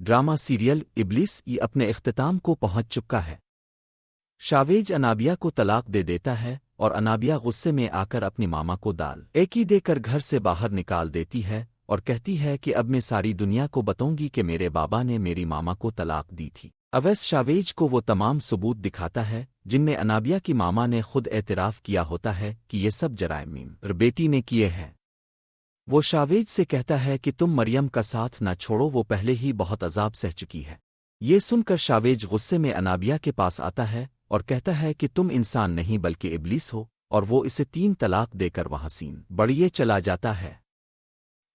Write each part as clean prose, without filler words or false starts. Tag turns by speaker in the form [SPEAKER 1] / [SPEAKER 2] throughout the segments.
[SPEAKER 1] Drama serial ابلیس یہ اپنے اختتام کو پہنچ چکا ہے۔ شاویج انابیہ کو طلاق دے دیتا ہے اور انابیہ غصے میں آ کر اپنی ماما کو دال ایک ہی دے کر گھر سے باہر نکال دیتی ہے اور کہتی ہے کہ اب میں ساری دنیا کو بتاؤں گی کہ میرے بابا نے میری ماما کو طلاق دی تھی۔ اویس شاویج کو وہ تمام ثبوت دکھاتا ہے جن میں انابیہ کی ماما نے خود اعتراف کیا ہوتا ہے کہ یہ سب جرائم بیٹی نے کیے ہیں۔ وہ شاویج سے کہتا ہے کہ تم مریم کا ساتھ نہ چھوڑو، وہ پہلے ہی بہت عذاب سہ چکی ہے۔ یہ سن کر شاویج غصے میں انابیہ کے پاس آتا ہے اور کہتا ہے کہ تم انسان نہیں بلکہ ابلیس ہو، اور وہ اسے 3 طلاق دے کر وہاں سین بڑھیے چلا جاتا ہے۔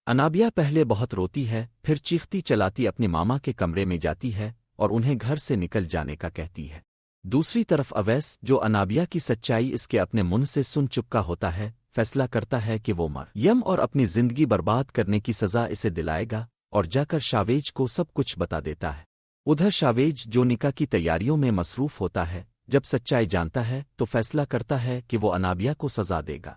[SPEAKER 1] انابیہ پہلے بہت روتی ہے، پھر چیختی چلاتی اپنی ماما کے کمرے میں جاتی ہے اور انہیں گھر سے نکل جانے کا کہتی ہے۔ دوسری طرف اویس، جو انابیہ کی سچائی اس کے اپنے منہ سے سن چکا ہوتا ہے، فیصلہ کرتا ہے کہ وہ مریم اور اپنی زندگی برباد کرنے کی سزا اسے دلائے گا اور جا کر شاویج کو سب کچھ بتا دیتا ہے۔ ادھر شاویج، جو نکاح کی تیاریوں میں مصروف ہوتا ہے، جب سچائی جانتا ہے تو فیصلہ کرتا ہے کہ وہ انابیہ کو سزا دے گا۔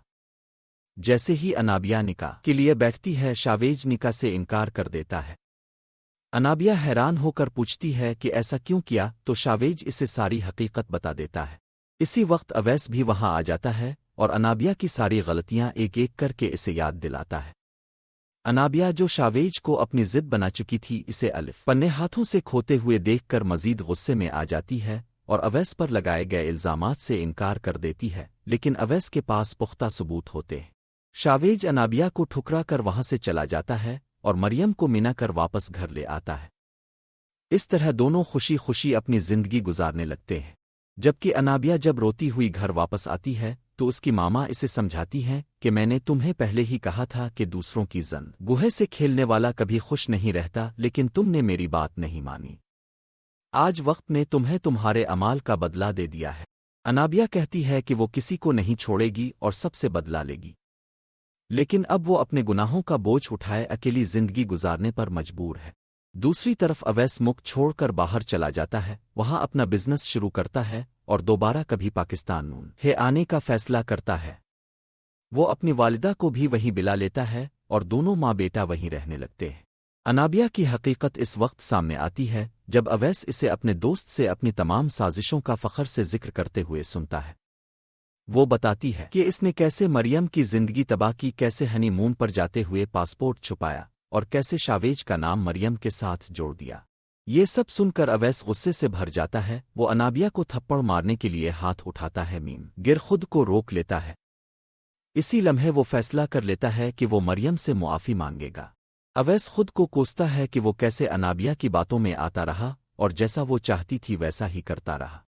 [SPEAKER 1] جیسے ہی انابیہ نکاح کے لیے بیٹھتی ہے، شاویج نکاح سے انکار کر دیتا ہے۔ انابیہ حیران ہو کر پوچھتی ہے کہ ایسا کیوں کیا، تو شاویج اسے ساری حقیقت بتا دیتا ہے۔ اسی وقت اویس بھی وہاں آ جاتا ہے اور انابیہ کی ساری غلطیاں ایک ایک کر کے اسے یاد دلاتا ہے۔ انابیہ، جو شاویج کو اپنی ضد بنا چکی تھی، اسے الف پنے ہاتھوں سے کھوتے ہوئے دیکھ کر مزید غصے میں آ جاتی ہے اور اویس پر لگائے گئے الزامات سے انکار کر دیتی ہے، لیکن اویس کے پاس پختہ ثبوت ہوتے ہیں۔ شاویج انابیہ کو ٹھکرا کر وہاں سے چلا جاتا ہے اور مریم کو منا کر واپس گھر لے آتا ہے۔ اس طرح دونوں خوشی خوشی اپنی زندگی گزارنے لگتے ہیں، جبکہ انابیہ جب روتی ہوئی گھر واپس آتی ہے تو اس کی ماما اسے سمجھاتی ہیں کہ میں نے تمہیں پہلے ہی کہا تھا کہ دوسروں کی زن گوہے سے کھیلنے والا کبھی خوش نہیں رہتا، لیکن تم نے میری بات نہیں مانی۔ آج وقت نے تمہیں تمہارے اعمال کا بدلہ دے دیا ہے۔ انابیہ کہتی ہے کہ وہ کسی کو نہیں چھوڑے گی اور سب سے بدلہ لے گی، لیکن اب وہ اپنے گناہوں کا بوجھ اٹھائے اکیلی زندگی گزارنے پر مجبور ہے۔ دوسری طرف اویس ملک چھوڑ کر باہر چلا جاتا ہے، وہاں اپنا بزنس شروع کرتا ہے اور دوبارہ کبھی پاکستان آنے کا فیصلہ کرتا ہے۔ وہ اپنی والدہ کو بھی وہیں بلا لیتا ہے اور دونوں ماں بیٹا وہیں رہنے لگتے ہیں۔ انابیہ کی حقیقت اس وقت سامنے آتی ہے جب اویس اسے اپنے دوست سے اپنی تمام سازشوں کا فخر سے ذکر کرتے ہوئے سنتا ہے۔ وہ بتاتی ہے کہ اس نے کیسے مریم کی زندگی تباہ کی، کیسے ہنی مون پر جاتے ہوئے پاسپورٹ چھپایا اور کیسے شاویج کا نام مریم کے ساتھ جوڑ دیا۔ یہ سب سن کر اویس غصے سے بھر جاتا ہے، وہ انابیہ کو تھپڑ مارنے کے لیے ہاتھ اٹھاتا ہے، گر خود کو روک لیتا ہے۔ اسی لمحے وہ فیصلہ کر لیتا ہے کہ وہ مریم سے معافی مانگے گا۔ اویس خود کو کوستا ہے کہ وہ کیسے انابیہ کی باتوں میں آتا رہا اور جیسا وہ چاہتی تھی ویسا ہی کرتا رہا۔